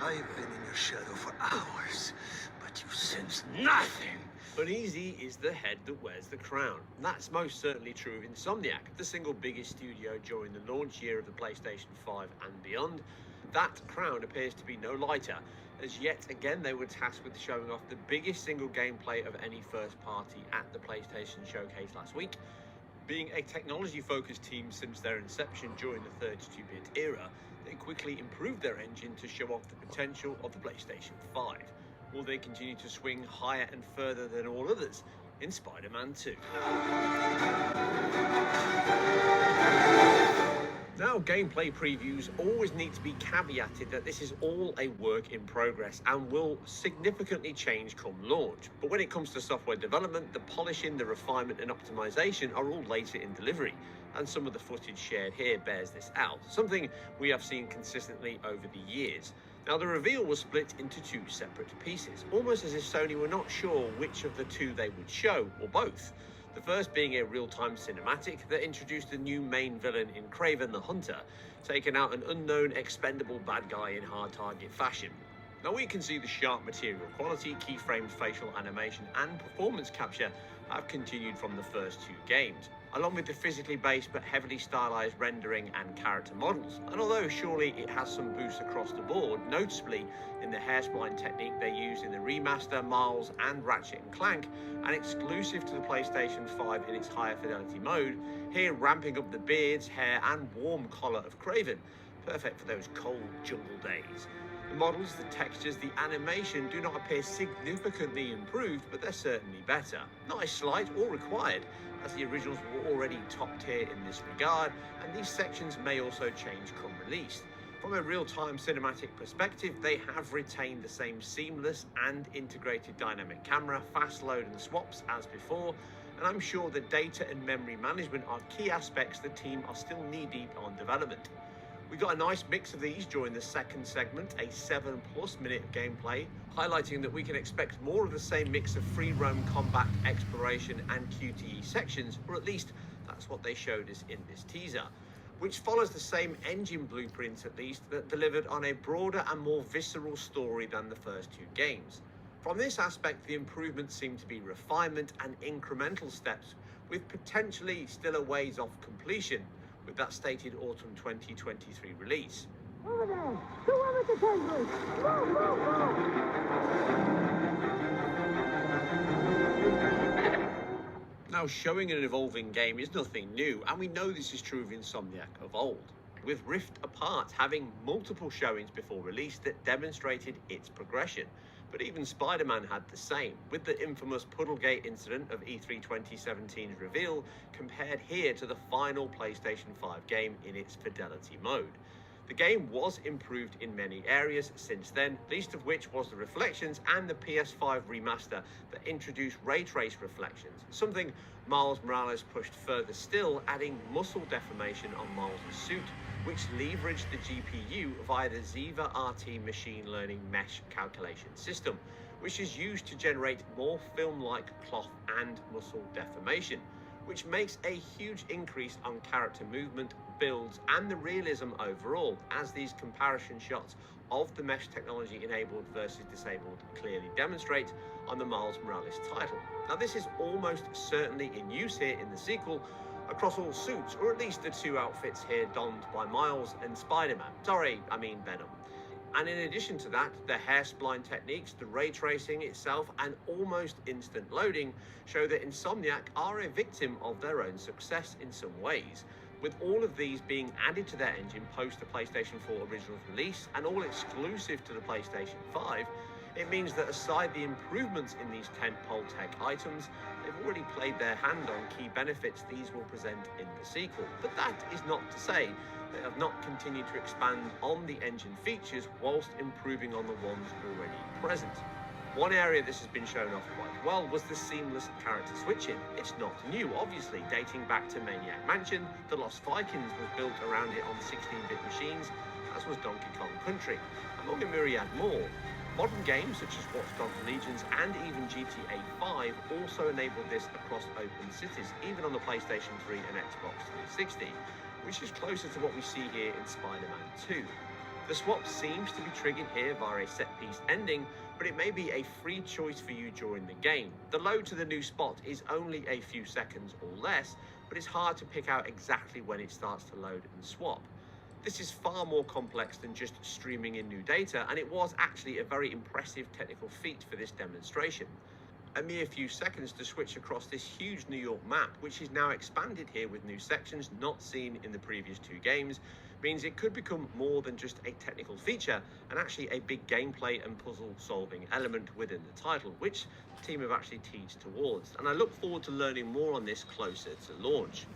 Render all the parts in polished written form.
I've been in your shadow for hours, but you sense nothing. Uneasy is the head that wears the crown. That's most certainly true of Insomniac, the single biggest studio during the launch year of the PlayStation 5 and beyond. That crown appears to be no lighter, as yet again they were tasked with showing off the biggest single gameplay of any first party at the PlayStation Showcase last week. Being a technology-focused team since their inception during the 32-bit era, they quickly improved their engine to show off the potential of the PlayStation 5. Will they continue to swing higher and further than all others in Spider-Man 2? Now, gameplay previews always need to be caveated that this is all a work in progress and will significantly change come launch. But when it comes to software development, the polishing, the refinement and optimization are all later in delivery. And some of the footage shared here bears this out, something we have seen consistently over the years. Now, the reveal was split into two separate pieces, almost as if Sony were not sure which of the two they would show, or both. The first being a real-time cinematic that introduced a new main villain in Kraven the Hunter, taking out an unknown expendable bad guy in hard target fashion. Now we can see the sharp material quality, keyframed facial animation and performance capture have continued from the first two games, along with the physically based but heavily stylized rendering and character models. And although surely it has some boosts across the board, noticeably in the hairspline technique they used in the remaster, Miles and Ratchet & Clank, and exclusive to the PlayStation 5 in its higher fidelity mode, here ramping up the beards, hair and warm collar of Kraven, perfect for those cold jungle days. The models, the textures, the animation do not appear significantly improved, but they're certainly better. Not a slight or required, as the originals were already top tier in this regard, and these sections may also change come release. From a real-time cinematic perspective, they have retained the same seamless and integrated dynamic camera, fast load and swaps as before, and I'm sure the data and memory management are key aspects the team are still knee-deep on development. We got a nice mix of these during the second segment, a 7+ minute of gameplay, highlighting that we can expect more of the same mix of free roam combat, exploration and QTE sections, or at least that's what they showed us in this teaser, which follows the same engine blueprint at least that delivered on a broader and more visceral story than the first two games. From this aspect, the improvements seem to be refinement and incremental steps, with potentially still a ways off completion, with that stated autumn 2023 release. Over there! Whoever's the tenders! Move, move, move! Now, showing an evolving game is nothing new, and we know this is true of Insomniac of old, with Rift Apart having multiple showings before release that demonstrated its progression. But even Spider-Man had the same, with the infamous Puddlegate incident of E3 2017's reveal compared here to the final PlayStation 5 game in its fidelity mode. The game was improved in many areas since then, least of which was the reflections and the PS5 remaster that introduced ray trace reflections, something Miles Morales pushed further still, adding muscle deformation on Miles' suit, which leveraged the GPU via the Ziva RT machine learning mesh calculation system, which is used to generate more film-like cloth and muscle deformation, which makes a huge increase on character movement, builds, and the realism overall, as these comparison shots of the mesh technology enabled versus disabled clearly demonstrate on the Miles Morales title. Now, this is almost certainly in use here in the sequel, across all suits, or at least the two outfits here donned by Miles and Spider-Man. Sorry, I mean Venom. And in addition to that, the hairspline techniques, the ray tracing itself, and almost instant loading show that Insomniac are a victim of their own success in some ways. With all of these being added to their engine post the PlayStation 4 original release and all exclusive to the PlayStation 5, it means that aside the improvements in these tentpole tech items, they've already played their hand on key benefits these will present in the sequel. But that is not to say they have not continued to expand on the engine features whilst improving on the ones already present. One area this has been shown off quite well was the seamless character switching. It's not new, obviously, dating back to Maniac Mansion. The Lost Vikings was built around it on 16-bit machines, as was Donkey Kong Country, among a myriad more. Modern games such as Watch Dogs Legions and even GTA 5 also enabled this across open cities, even on the PlayStation 3 and Xbox 360, which is closer to what we see here in Spider-Man 2. The swap seems to be triggered here via a set-piece ending, but it may be a free choice for you during the game. The load to the new spot is only a few seconds or less, but it's hard to pick out exactly when it starts to load and swap. This is far more complex than just streaming in new data, and it was actually a very impressive technical feat for this demonstration. A mere few seconds to switch across this huge New York map, which is now expanded here with new sections not seen in the previous two games, means it could become more than just a technical feature and actually a big gameplay and puzzle solving element within the title, which the team have actually teased towards. And I look forward to learning more on this closer to launch.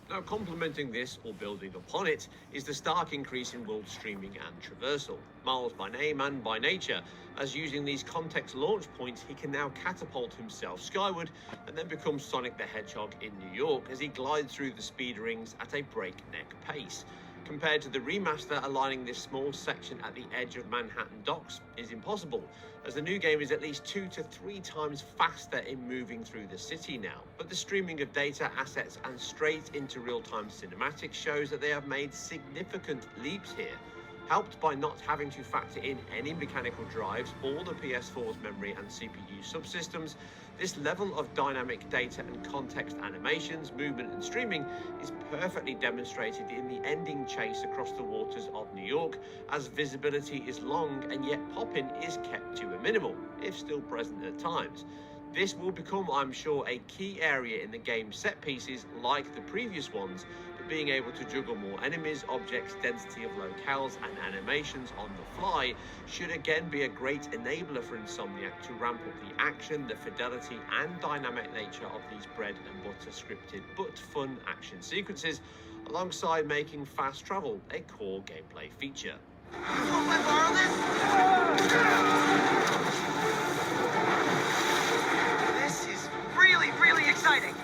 Now, complementing this, or building upon it, is the stark increase in world streaming and traversal. Miles by name and by nature, as using these context launch points, he can now catapult himself skyward and then become Sonic the Hedgehog in New York as he glides through the speed rings at a breakneck pace. Compared to the remaster, aligning this small section at the edge of Manhattan docks is impossible, as the new game is at least 2 to 3 times faster in moving through the city now. But the streaming of data, assets, and straight into real-time cinematics shows that they have made significant leaps here. Helped by not having to factor in any mechanical drives or the PS4's memory and CPU subsystems, this level of dynamic data and context animations, movement and streaming is perfectly demonstrated in the ending chase across the waters of New York, as visibility is long and yet pop-in is kept to a minimal, if still present at times. This will become, I'm sure, a key area in the game's set pieces like the previous ones, but being able to juggle more enemies, objects, density of locales and animations on the fly should again be a great enabler for Insomniac to ramp up the action, the fidelity and dynamic nature of these bread and butter scripted but fun action sequences, alongside making fast travel a core gameplay feature. Won't I borrow this? Really exciting.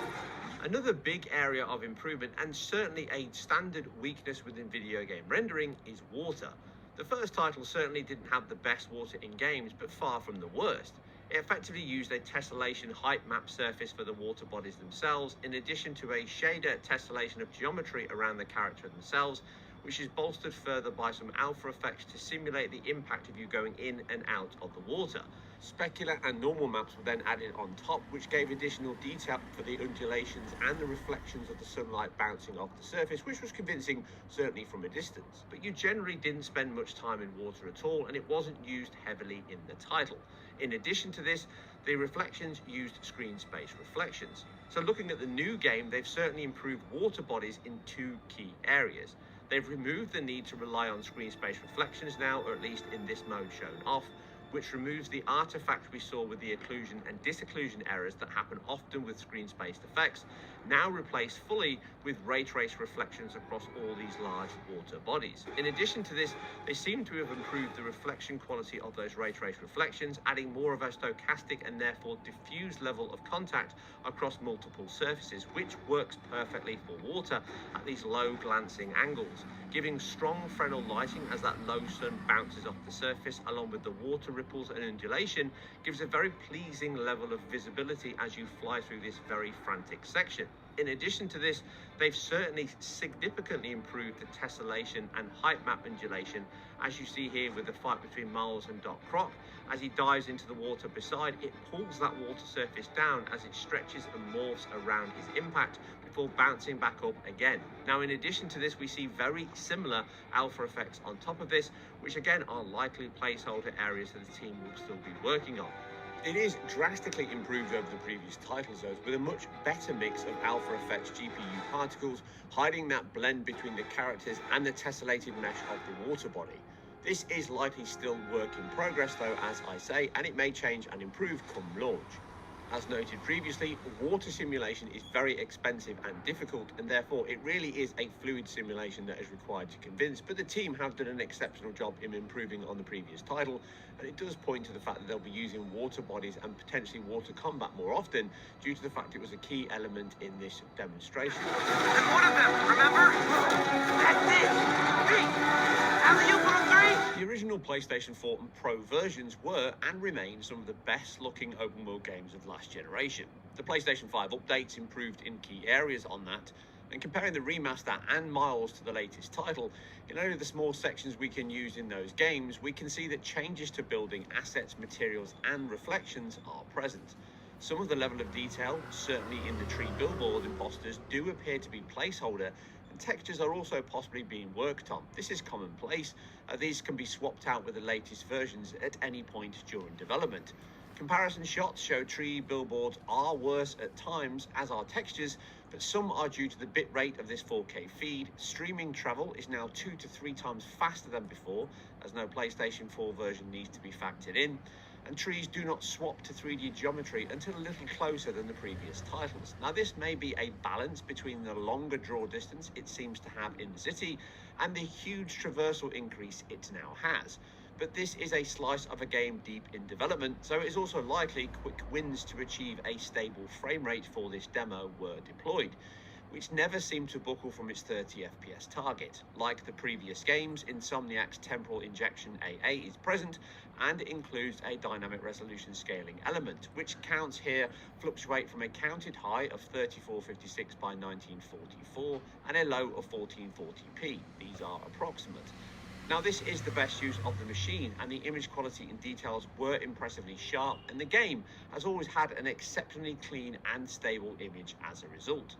Another big area of improvement, and certainly a standard weakness within video game rendering, is water. The first title certainly didn't have the best water in games, but far from the worst. It effectively used a tessellation height map surface for the water bodies themselves, in addition to a shader tessellation of geometry around the character themselves, which is bolstered further by some alpha effects to simulate the impact of you going in and out of the water. Specular and normal maps were then added on top, which gave additional detail for the undulations and the reflections of the sunlight bouncing off the surface, which was convincing, certainly from a distance. But you generally didn't spend much time in water at all, and it wasn't used heavily in the title. In addition to this, the reflections used screen space reflections. So looking at the new game, they've certainly improved water bodies in 2 key areas. They've removed the need to rely on screen space reflections now, or at least in this mode shown off, which removes the artifact we saw with the occlusion and disocclusion errors that happen often with screen-spaced effects, now replaced fully with ray trace reflections across all these large water bodies. In addition to this, they seem to have improved the reflection quality of those ray trace reflections, adding more of a stochastic and therefore diffuse level of contact across multiple surfaces, which works perfectly for water at these low glancing angles, giving strong Fresnel lighting as that low sun bounces off the surface, along with the water ripples and undulation, gives a very pleasing level of visibility as you fly through this very frantic section. In addition to this, they've certainly significantly improved the tessellation and height map undulation, as you see here with the fight between Miles and Doc Croc. As he dives into the water beside, it pulls that water surface down as it stretches and morphs around his impact before bouncing back up again. Now, in addition to this, we see very similar alpha effects on top of this, which again are likely placeholder areas that the team will still be working on. It is drastically improved over the previous titles, though, with a much better mix of alpha effects GPU particles, hiding that blend between the characters and the tessellated mesh of the water body. This is likely still work in progress, though, as I say, and it may change and improve come launch. As noted previously, water simulation is very expensive and difficult, and therefore it really is a fluid simulation that is required to convince, but the team have done an exceptional job in improving on the previous title, and it does point to the fact that they'll be using water bodies and potentially water combat more often, due to the fact it was a key element in this demonstration. There's one of them, remember? That's it! Hey! Alley-oop on 3! The original PlayStation 4 and Pro versions were and remain some of the best looking open world games of last generation. The PlayStation 5 updates improved in key areas on that, And comparing the remaster and Miles to the latest title, in only the small sections we can use in those games, we can see that changes to building, assets, materials, and reflections are present. Some of the level of detail, certainly in the tree billboard imposters, do appear to be placeholder, and textures are also possibly being worked on. This is commonplace. These can be swapped out with the latest versions at any point during development. Comparison shots show tree billboards are worse at times, as are textures, but some are due to the bit rate of this 4K feed. Streaming travel is now 2 to 3 times faster than before, as no PlayStation 4 version needs to be factored in. And trees do not swap to 3D geometry until a little closer than the previous titles. Now, this may be a balance between the longer draw distance it seems to have in the city and the huge traversal increase it now has. But this is a slice of a game deep in development, so it is also likely quick wins to achieve a stable frame rate for this demo were deployed, which never seemed to buckle from its 30 FPS target. Like the previous games, Insomniac's temporal injection AA is present and includes a dynamic resolution scaling element, which counts here fluctuate from a counted high of 3456 by 1944 and a low of 1440p. These are approximate. Now, this is the best use of the machine, and the image quality and details were impressively sharp, and the game has always had an exceptionally clean and stable image as a result.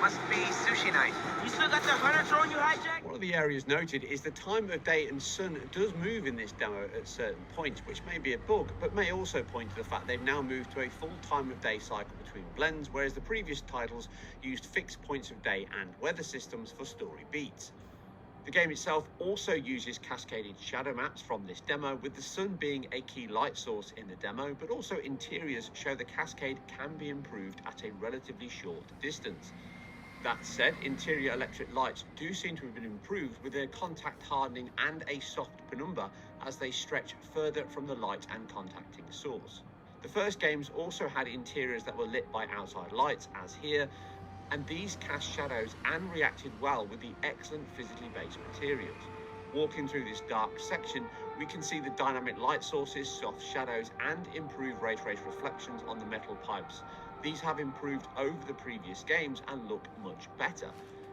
Must be sushi night. You still got that hunter drone you hijacked? One of the areas noted is the time of day and sun does move in this demo at certain points, which may be a bug, but may also point to the fact they've now moved to a full time of day cycle between blends, whereas the previous titles used fixed points of day and weather systems for story beats. The game itself also uses cascaded shadow maps from this demo, with the sun being a key light source in the demo, but also interiors show the cascade can be improved at a relatively short distance. That said, interior electric lights do seem to have been improved with their contact hardening and a soft penumbra as they stretch further from the light and contacting source. The first games also had interiors that were lit by outside lights, as here, and these cast shadows and reacted well with the excellent physically based materials. Walking through this dark section, we can see the dynamic light sources, soft shadows, and improved ray trace reflections on the metal pipes. These have improved over the previous games and look much better.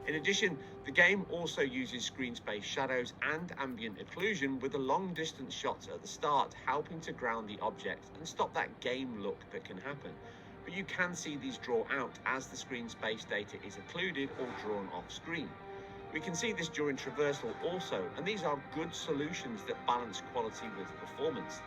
In addition, the game also uses screen space shadows and ambient occlusion, with the long distance shots at the start helping to ground the object and stop that game look that can happen. But you can see these draw out as the screen space data is occluded or drawn off screen. We can see this during traversal also, and these are good solutions that balance quality with performance.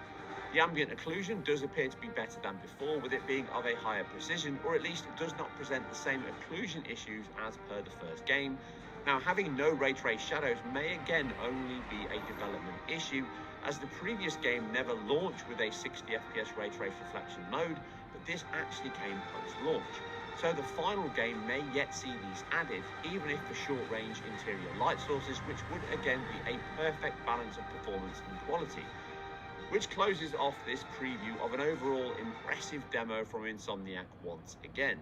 The ambient occlusion does appear to be better than before, with it being of a higher precision, or at least it does not present the same occlusion issues as per the first game. Now, having no ray trace shadows may again only be a development issue, as the previous game never launched with a 60 FPS ray trace reflection mode, but this actually came post-launch. So the final game may yet see these added, even if for short-range interior light sources, which would again be a perfect balance of performance and quality. Which closes off this preview of an overall impressive demo from Insomniac once again.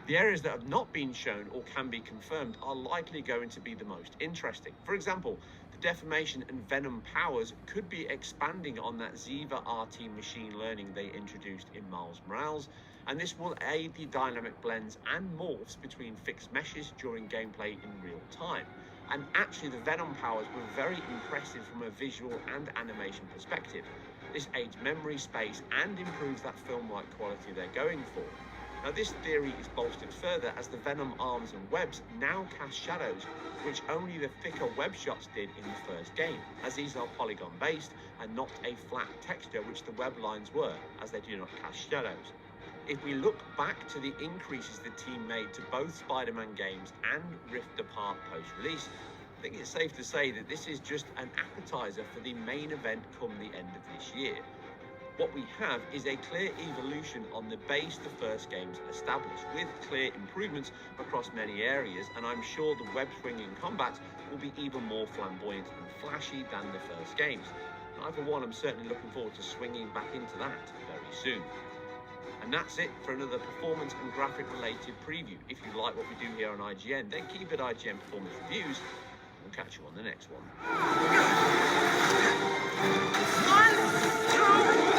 The areas that have not been shown or can be confirmed are likely going to be the most interesting. For example, the deformation and Venom powers could be expanding on that Ziva RT machine learning they introduced in Miles Morales, and this will aid the dynamic blends and morphs between fixed meshes during gameplay in real time. And actually, the Venom powers were very impressive from a visual and animation perspective. This aids memory space and improves that film-like quality they're going for. Now, this theory is bolstered further as the Venom arms and webs now cast shadows, which only the thicker web shots did in the first game, as these are polygon-based and not a flat texture, which the web lines were, as they do not cast shadows. If we look back to the increases the team made to both Spider-Man games and Rift Apart post-release, I think it's safe to say that this is just an appetizer for the main event come the end of this year. What we have is a clear evolution on the base the first games established, with clear improvements across many areas, and I'm sure the web swinging combat will be even more flamboyant and flashy than the first games. And I, for one, am certainly looking forward to swinging back into that very soon. And that's it for another performance and graphic related preview. If you like what we do here on IGN, then keep it IGN Performance Reviews. We'll catch you on the next one. 1, 2,